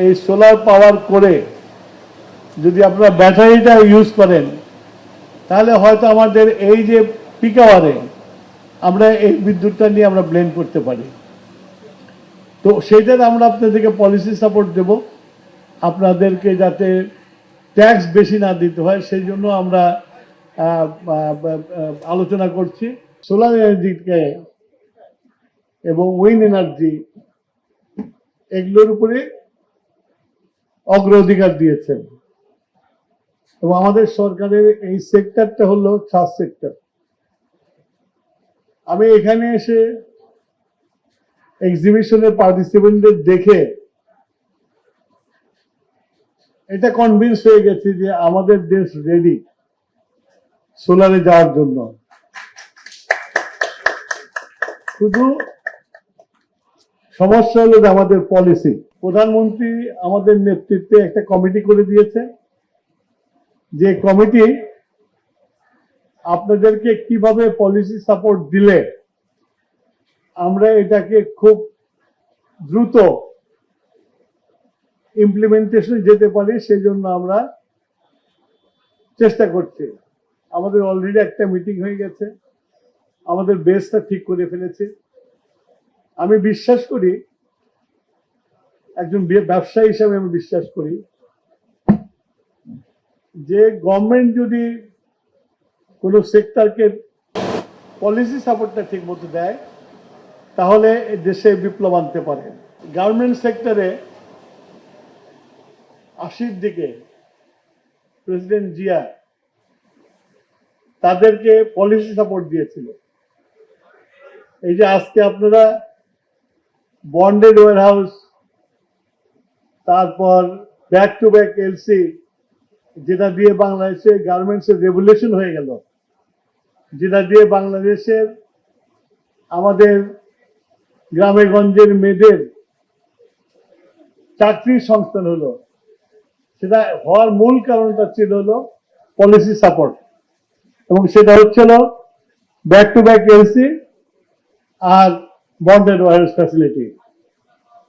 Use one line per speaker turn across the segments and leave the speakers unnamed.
এই solar power করে যদি আপনারা ব্যাটারিটা ইউজ করেন তাহলে হয়তো আমাদের এই যে পিক আওয়ারে আমরা এই বিদ্যুৎটা নিয়ে আমরা ব্লেন্ড করতে পারি। তো সেইটার আমরা আপনাদেরকে পলিসি সাপোর্ট দেব, আপনাদেরকে যাতে ট্যাক্স বেশি না দিতে হয় সেই জন্য আমরা আলোচনা করছি। সোলার এনার্জিকে এবং উইন্ড এনার্জি এগুলোর উপরে অগ্রাধিকার দিয়েছেন এবং আমাদের সরকারের এই সেক্টরটা হলো ছাদ সেক্টর। আমি এখানে এসে এক্সিবিশনের পার্টিসিপেন্টদের দেখে এটা কনভিন্স হয়ে গেছি যে আমাদের দেশ রেডি সোলারে যাওয়ার জন্য। শুধু সমস্যা হলো যে আমাদের পলিসি। প্রধানমন্ত্রী আমাদের নেতৃত্বে একটা কমিটি করে দিয়েছে, যে কমিটি আপনাদেরকে কিভাবে পলিসি সাপোর্ট দিলে আমরা এটাকে খুব দ্রুত ইমপ্লিমেন্টেশন যেতে পারি সেই জন্য আমরা চেষ্টা করছি। আমাদের অলরেডি একটা মিটিং হয়ে গেছে, আমাদের বেসটা ঠিক করে ফেলেছি। আমি বিশ্বাস করি, একজন ব্যবসায়ী হিসাবে আমি বিশ্বাস করি যে গভর্নমেন্ট যদি কোন সেক্টরকে পলিসি সাপোর্টটা ঠিক মতো দেয় তাহলে দেশে বিপ্লব আনতে পারে। গার্মেন্ট সেক্টরে 80-র দিকে প্রেসিডেন্ট জিয়া তাদেরকে পলিসি সাপোর্ট দিয়েছিল। এই যে আজকে আপনারা বন্ডেড ওয়ারহাউস, তারপর ব্যাক টু ব্যাক এলসি, যেটা দিয়ে বাংলাদেশে গার্মেন্টসের রেভলিউশন হয়ে গেল, যেটা দিয়ে বাংলাদেশের আমাদের গ্রামে গঞ্জের মেয়েদের চাকরির সংস্থান হলো, সেটা হওয়ার মূল কারণটা ছিল হলো পলিসি সাপোর্ট, এবং সেটা হচ্ছিল ব্যাক টু ব্যাক এলসি আর বন্ডেড ওয়ারহাউস ফ্যাসিলিটি।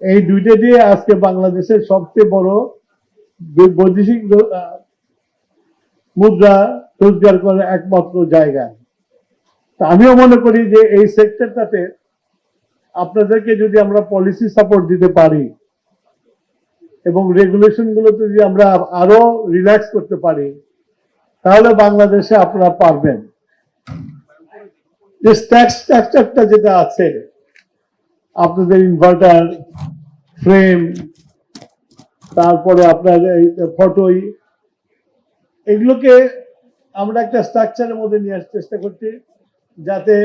এই দুইটা দিয়ে আজকে বাংলাদেশের সবচেয়ে বড় বৈদেশিক মুদ্রা রোজগার করার একমাত্র জায়গা। তা আমিও মনে করি যে এই সেক্টরটাতে আপনাদেরকে যদি আমরা পলিসি সাপোর্ট দিতে পারি এবং রেগুলেশন গুলোতে যদি আমরা আরো রিল্যাক্স করতে পারি তাহলে বাংলাদেশে আপনারা পারবেন। যে ট্যাক্স স্ট্রাকচারটা যেটা আছে, আপনাদের ইনভার্টার, ফ্রেম, তারপরে আপনার ফটোই, এগুলোকে আমরা একটা স্ট্রাকচারের মধ্যে নিয়ে আসার চেষ্টা করছি যাতে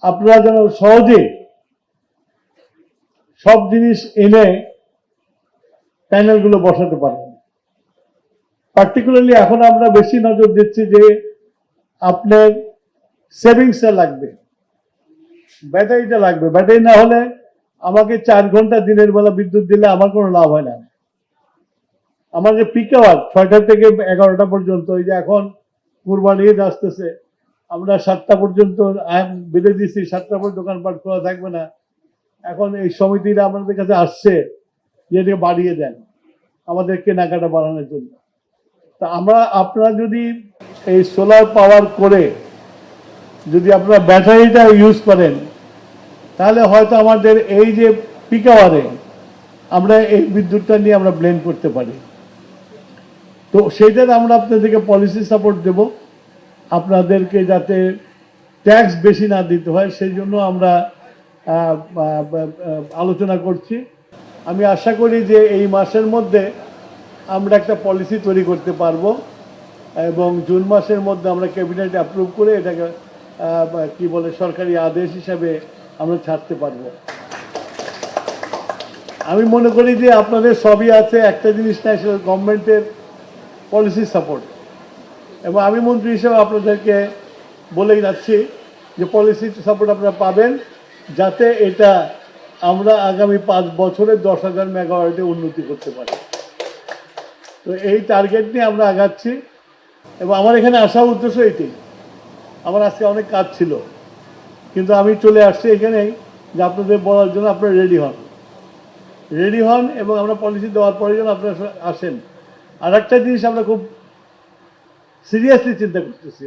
আপনারা যেন সহজে সব জিনিস এনে প্যানেলগুলো বসাতে পারেন। পার্টিকুলারলি এখন আমরা বেশি নজর দিচ্ছি যে আপনার সেভিংসটা লাগবে, ব্যাটারিটা লাগবে। ব্যাটারি না হলে আমাকে 4 ঘন্টা দিনের বেলা বিদ্যুৎ দিলে আমার কোনো লাভ হয় না। আমার যে পিক আওয়ার 6টা থেকে 11টা পর্যন্ত, এই যে এখন কুরবানি ঈদ আসতেছে, আমরা 7টা পর্যন্ত বেঁধে দিচ্ছি, 7টা পর দোকানপাট খোলা থাকবে না। এখন এই সমিতিরা আমাদের কাছে আসছে যে এটাকে বাড়িয়ে দেন আমাদের কেনাকাটা বাড়ানোর জন্য। তা আপনারা যদি এই সোলার পাওয়ার করে যদি আপনারা ব্যাটারিটা ইউজ করেন তাহলে হয়তো আমাদের এই যে পিক আওয়ারে আমরা এই বিদ্যুৎটা নিয়ে আমরা ব্লেন্ড করতে পারি। তো সেইটার আমরা আপনাদেরকে পলিসি সাপোর্ট দেব, আপনাদেরকে যাতে ট্যাক্স বেশি না দিতে হয় সেই জন্য আমরা আলোচনা করছি। আমি আশা করি যে এই মাসের মধ্যে আমরা একটা পলিসি তৈরি করতে পারবো এবং জুন মাসের মধ্যে আমরা ক্যাবিনেট অ্যাপ্রুভ করে এটাকে কি বলে সরকারি আদেশ হিসাবে আমরা ছাড়তে পারবো। আমি মনে করি যে আপনাদের সবই আছে, একটা জিনিস নাই, সেটা গভর্নমেন্টের পলিসি সাপোর্ট। এবং আমি মন্ত্রী হিসেবে আপনাদেরকে বলে যাচ্ছি যে পলিসি সাপোর্ট আপনারা পাবেন যাতে এটা আমরা আগামী 5 বছরে 10,000 মেগাওয়াটে উন্নতি করতে পারি। তো এই টার্গেট নিয়ে আমরা আগাচ্ছি এবং আমার এখানে আসার উদ্দেশ্য এটি। আমার আজকে অনেক কাজ ছিল কিন্তু আমি চলে আসছি এখানেই যে আপনাদের বলার জন্য আপনারা রেডি হন এবং আমরা পলিসি দেওয়ার পরে যেন আপনারা আসেন। আর একটা জিনিস আমরা খুব সিরিয়াসলি চিন্তা করতেছি,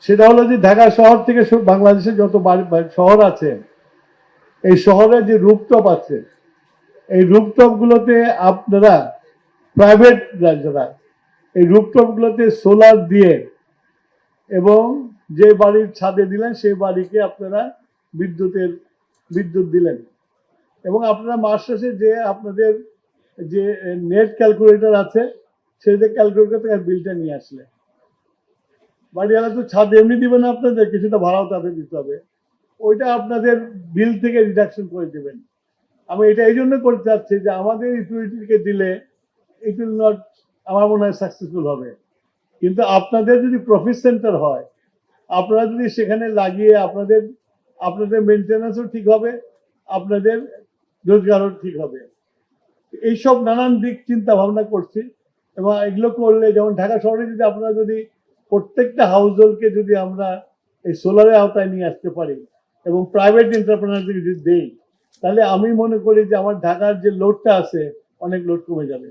সেটা হলো যে ঢাকা শহর থেকে বাংলাদেশের যত শহর আছে, এই শহরে যে রুপটপ আছে, এই রুপটপগুলোতে আপনারা প্রাইভেট যারা এই রুপটপগুলোতে সোলার দিয়ে এবং যে বাড়ির ছাদে দিলেন সেই বাড়িকে আপনারা বিদ্যুৎ দিলেন এবং আপনারা মাস শেষে যে আপনাদের যে নেট ক্যালকুলেটর আছে সেটা ক্যালকুলেটর থেকে বিলটা নিয়ে আসলে, বাড়িওয়ালা তো ছাদ এমনি দিবে না, আপনাদের কিছুটা ভাড়াও তাদের দিতে হবে, ওইটা আপনাদের বিল থেকে রিডাকশন করে দেবেন। আমি এটা এই জন্য করতে চাচ্ছি যে আমাদের ইউটিলিটিকে দিলে ইট উইল নট, আমার মনে হয় সাকসেসফুল হবে, কিন্তু আপনাদের যদি প্রফিট সেন্টার হয়, আপনারা যদি সেখানে লাগিয়ে আপনাদের মেনটেন্যান্সও ঠিক হবে, আপনাদের রোজগারও ঠিক হবে। এইসব নানান দিক চিন্তা ভাবনা করছি এবং এগুলো করলে, যেমন ঢাকা শহরে যদি আপনারা যদি প্রত্যেকটা হাউস হোল্ডকে যদি আমরা এই সোলারের আওতায় নিয়ে আসতে পারি এবং প্রাইভেট এন্টারপ্রেনারদের যদি দেই, তাহলে আমি মনে করি যে আমার ঢাকার যে লোডটা আছে অনেক লোড কমে যাবে।